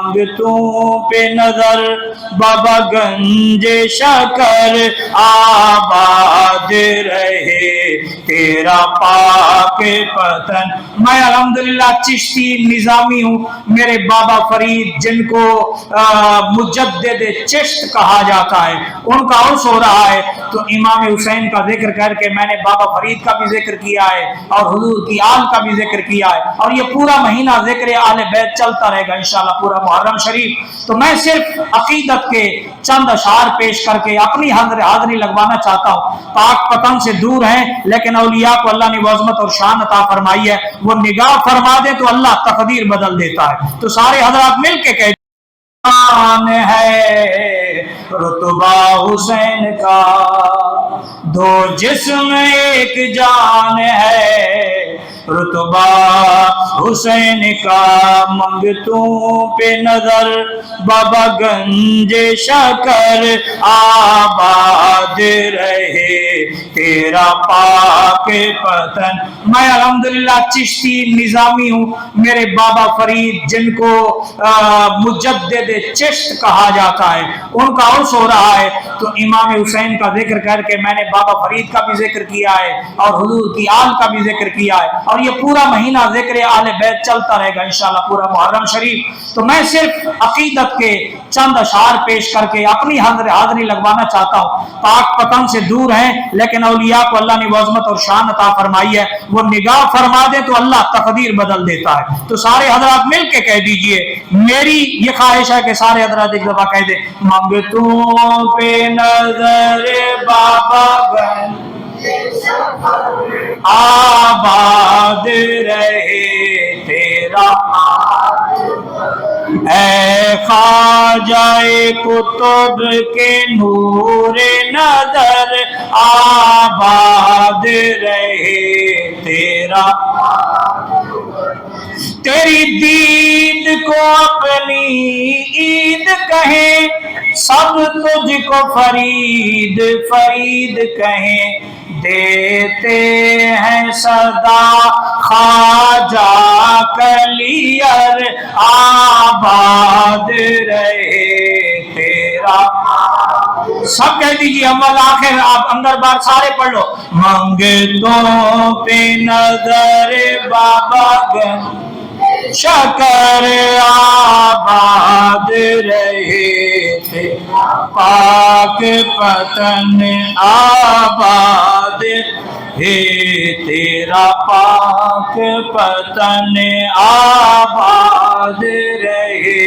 मंगतों पे नजर बाबा गंजे शकर आबाद रहे तेरा पाक पतन। मैं अल्हम्दुलिल्लाह चिश्ती निजामी हूँ। मेरे बाबा फरीद जिनको मुजद्दिद चिश्त कहा जाता है उनका उर्स हो रहा है, तो इमाम हुसैन का जिक्र करके मैंने बाबा फरीद का भी जिक्र किया है और हुजूर की आल का भी जिक्र किया है, और ये पूरा महीना जिक्र आले बैत चलता रहेगा इंशाअल्लाह पूरा मुहर्रम शरीफ। तो मैं सिर्फ अकीदत के चंद अशार पेश करके अपनी हाजिरी लगवाना चाहता हूँ। पाक पतन से दूर हैं लेकिन औलिया को अल्लाह ने अज़मत और शान अता फरमाई है, वो निगाह फरमा दे तो अल्लाह तकदीर बदल देता है। तो सारे हजरात मिल के कह है रुतबा हुसैन का, दो जिस्म एक जान है रुतबा हुसैन का। मंगतों पे नजर बाबा गंजे शकर आबाद रहे तेरा पाक पतन। मैं अल्हम्दुलिल्लाह चिश्ती निजामी हूँ। मेरे बाबा फरीद जिनको मुजद्दिद चिश्त कहा जाता है उनका उर्स हो रहा है, तो इमाम हुसैन का जिक्र करके मैंने बाबा फरीद का भी जिक्र किया है और हुजूर की आल का भी जिक्र किया है, और ये पूरा महीना जिक्र आले बैत चलता रहेगा इंशाअल्लाह पूरा मुहर्रम शरीफ। तो मैं सिर्फ अकीदत के चंद अशार पेश करके अपनी हाजिरी लगवाना चाहता हूँ। पाक पतन से दूर हैं लेकिन औलिया को अल्लाह ने अज़मत और शान अता फरमाई है, वो निगाह फरमा दे तो अल्लाह तकदीर बदल देता है। तो सारे हजरात मिल के कह दीजिए, मेरी ये ख्वाहिश है कि सारे हजरात एक दफा कह दे, मंगतों पे नजर बाबा आबाद रहे तेरा ऐ ख्वाजाए कुतुब के नूरे नजर आबाद रहे तेरा। तेरी दीद को अपनी ईद कहें सब तुझको फरीद फरीद कहें, देते हैं सदा ख्वाजा कलियर आबाद रहे तेरा। सब कह दीजिए अव्वल आखिर, आप अंदर बार सारे पढ़ लो। मंगतों पे नजर बाबा गंज शकर आबाद रहे थे पाक पतन आबाद हे तेरा पाक पतन आबाद रहे।